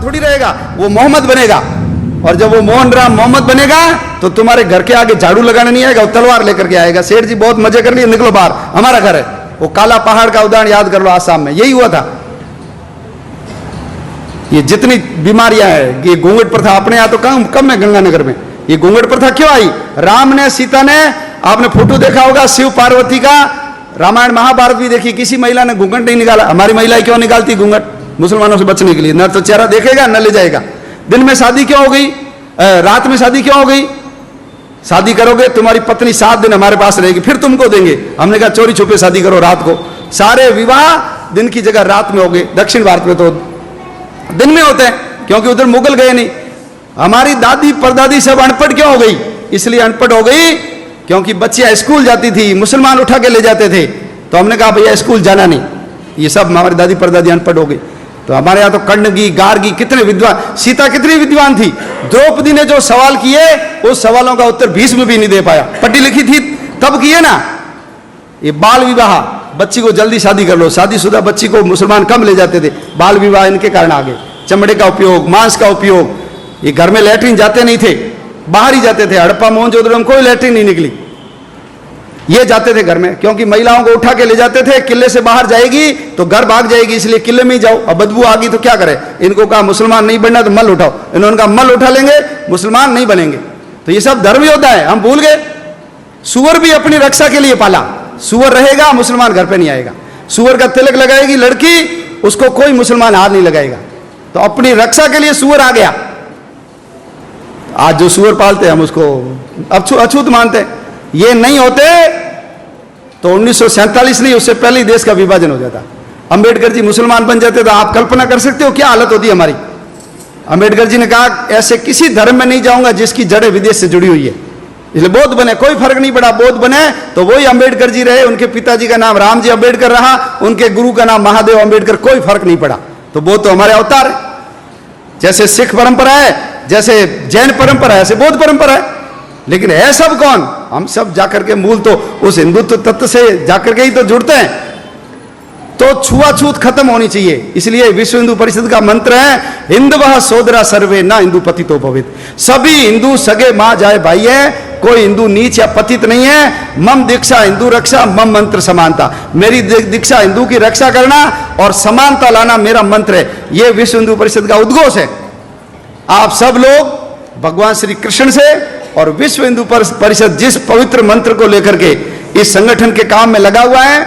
थोड़ी रहेगा, वो मोहम्मद बनेगा। और जब वो मोहन राम मोहम्मद बनेगा तो तुम्हारे घर के आगे झाड़ू लगाने नहीं आएगा, वो तलवार लेकर के आएगा। सेठ जी बहुत मजे कर लिए, निकलो बाहर, हमारा घर है। वो काला पहाड़ का उदाहरण याद कर लो, आसाम में यही हुआ था। ये जितनी बीमारियां हैं, ये घूंघट प्रथा अपने यहाँ तो कम है गंगानगर में। ये घूंघट प्रथा क्यों आई? राम ने, सीता ने, आपने फोटो देखा होगा शिव पार्वती का, रामायण महाभारत भी देखी, किसी महिला ने घूंघट नहीं निकाला। हमारी महिलाएं क्यों निकालती घूंघट? मुसलमानों से बचने के लिए। न तो चेहरा देखेगा न ले जाएगा। दिन में शादी क्यों हो गई, रात में शादी क्यों हो गई? शादी करोगे तुम्हारी पत्नी 7 दिन हमारे पास रहेगी, फिर तुमको देंगे। हमने कहा चोरी छुपे शादी करो रात को। सारे विवाह दिन की जगह रात में हो गए। दक्षिण भारत में तो दिन में होते हैं, क्योंकि उधर मुगल गए नहीं। हमारी दादी परदादी सब अनपढ़ क्यों हो गई? इसलिए अनपढ़ हो गई क्योंकि बच्चियां स्कूल जाती थी, मुसलमान उठा के ले जाते थे, तो हमने कहा भैया स्कूल जाना नहीं। ये सब हमारी दादी परदादी अनपढ़ हो गई। तो हमारे यहाँ तो कण्णगी, गार्गी, कितने विद्वान, सीता कितनी विद्वान थी। द्रौपदी ने जो सवाल किए उस सवालों का उत्तर भीष्म भी नहीं दे पाया। पढ़ी लिखी थी तब किए ना। ये बाल विवाह, बच्ची को जल्दी शादी कर लो, शादीशुदा बच्ची को मुसलमान कम ले जाते थे। बाल विवाह इनके कारण आगे। चमड़े का उपयोग, मांस का उपयोग। ये घर में लैट्रिन जाते नहीं थे, बाहर ही जाते थे। हड़प्पा मोहनजोदड़ो में कोई लैट्रिन नहीं निकली, ये जाते थे घर में, क्योंकि महिलाओं को उठा के ले जाते थे। किले से बाहर जाएगी तो घर भाग जाएगी, इसलिए किले में ही जाओ। अब बदबू आ गई तो क्या करे? इनको कहा मुसलमान नहीं बनना तो मल उठाओ। इन्होंने कहा मल उठा लेंगे, मुसलमान नहीं बनेंगे। तो ये सब धर्म योद्धा है, हम भूल गए। सुअर भी अपनी रक्षा के लिए पाला। सुअर रहेगा, मुसलमान घर पे नहीं आएगा। सुअर का तिलक लगाएगी लड़की, उसको कोई मुसलमान हाथ नहीं लगाएगा। तो अपनी रक्षा के लिए सुअर आ गया। आज जो सुअर पालते हैं हम उसको अछूत मानते हैं। ये नहीं होते तो 1947 नहीं, उससे पहले ही देश का विभाजन हो जाता। अंबेडकर जी मुसलमान बन जाते तो आप कल्पना कर सकते हो क्या हालत होती हमारी। अंबेडकर जी ने कहा ऐसे किसी धर्म में नहीं जाऊंगा जिसकी जड़ें विदेश से जुड़ी हुई है। इसलिए बौद्ध बने, कोई फर्क नहीं पड़ा। बौद्ध बने तो वही अंबेडकर जी रहे, उनके पिताजी का नाम रामजी अंबेडकर रहा, उनके गुरु का नाम महादेव अंबेडकर, कोई फर्क नहीं पड़ा। तो बौद्ध तो हमारे अवतार है। जैसे सिख परंपरा है, जैसे जैन परंपरा है, ऐसे बौद्ध परंपरा है। लेकिन है सब कौन? हम सब जाकर के मूल तो उस हिंदुत्व तत्व से जाकर के ही तो जुड़ते हैं। तो छुआछूत खत्म होनी चाहिए। इसलिए विश्व हिंदू परिषद का मंत्र है हिंदवः सोदरा सर्वे न हिंदू पतितो भवेत्। सभी हिंदू सगे माँ जाए भाई है, कोई हिंदू नीच या पतित नहीं है। मम दीक्षा हिंदू रक्षा, मम मंत्र समानता। मेरी दीक्षा हिंदू की रक्षा करना और समानता लाना मेरा मंत्र है। यह विश्व हिंदू परिषद का उद्घोष है। आप सब लोग भगवान श्री कृष्ण से और विश्व हिंदू परिषद जिस पवित्र मंत्र को लेकर के इस संगठन के काम में लगा हुआ है,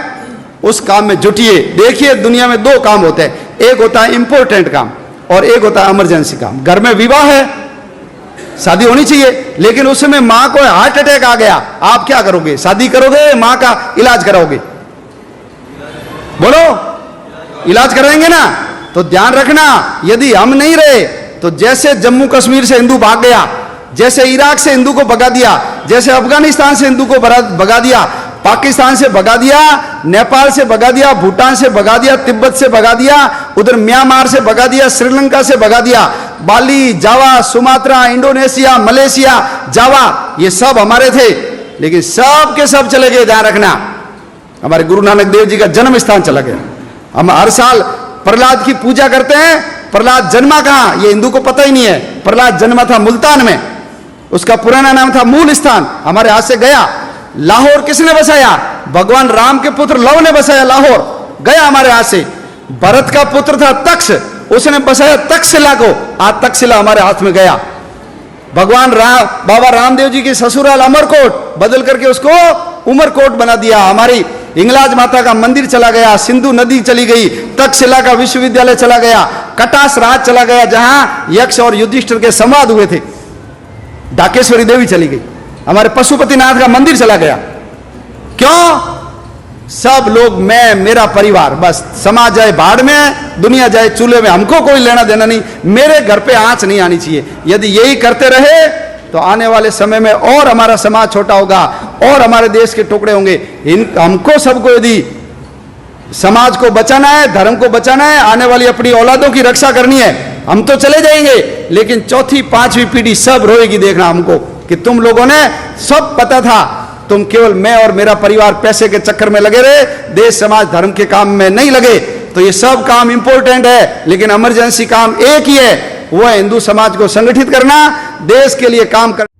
उस काम में जुटिए। देखिए दुनिया में 2 काम होते हैं, एक होता है इंपॉर्टेंट काम और एक होता है इमरजेंसी काम। घर में विवाह है, शादी होनी चाहिए, लेकिन उस समय मां को हार्ट अटैक आ गया, आप क्या करोगे? शादी करोगे, मां का इलाज कराओगे? बोलो, इलाज कराएंगे ना? तो ध्यान रखना, यदि हम नहीं रहे तो जैसे जम्मू कश्मीर से हिंदू भाग गया, जैसे इराक से हिंदू को भगा दिया, जैसे अफगानिस्तान से हिंदू को भगा दिया, पाकिस्तान से भगा दिया, नेपाल से भगा दिया, भूटान से भगा दिया, तिब्बत से भगा दिया, उधर म्यांमार से भगा दिया, श्रीलंका से भगा दिया, बाली, जावा, सुमात्रा, इंडोनेशिया, मलेशिया, जावा, ये सब हमारे थे, लेकिन सब के सब चले गए। ध्यान रखना, हमारे गुरु नानक देव जी का जन्म स्थान चला गया। हम हर साल प्रहलाद की पूजा करते हैं। प्रहलाद जन्मा कहां, ये हिंदू को पता ही नहीं है। प्रहलाद जन्मा था मुल्तान में, उसका पुराना नाम था मूल स्थान, हमारे हाथ से गया। लाहौर किसने बसाया? भगवान राम के पुत्र लव ने बसाया लाहौर, गया हमारे हाथ से। भरत का पुत्र था तक्ष, उसने बसाया तक्षशिला को, आज तक्षशिला हमारे हाथ में गया। भगवान राम, बाबा रामदेव जी की ससुराल अमरकोट बदल करके उसको उमरकोट बना दिया। हमारी हिंगलाज माता का मंदिर चला गया, सिंधु नदी चली गई, तक्षशिला का विश्वविद्यालय चला गया, कटास राज चला गया जहां यक्ष और युधिष्ठिर के संवाद हुए थे, ढाकेश्वरी देवी चली गई, हमारे पशुपतिनाथ का मंदिर चला गया। क्यों? सब लोग, मैं, मेरा परिवार, बस। समाज जाए भाड़ में, दुनिया जाए चूल्हे में, हमको कोई लेना देना नहीं। मेरे घर पे आंच नहीं आनी चाहिए। यदि यही करते रहे तो आने वाले समय में और हमारा समाज छोटा होगा और हमारे देश के टुकड़े होंगे। हमको सबको यदि समाज को बचाना है, धर्म को बचाना है, आने वाली अपनी औलादों की रक्षा करनी है, हम तो चले जाएंगे, लेकिन 4th 5वीं पीढ़ी सब रोएगी। देखना हमको कि तुम लोगों ने सब पता था, तुम केवल मैं और मेरा परिवार पैसे के चक्कर में लगे रहे, देश समाज धर्म के काम में नहीं लगे। तो ये सब काम इंपॉर्टेंट है, लेकिन इमरजेंसी काम एक ही है, वो है हिंदू समाज को संगठित करना, देश के लिए काम करना।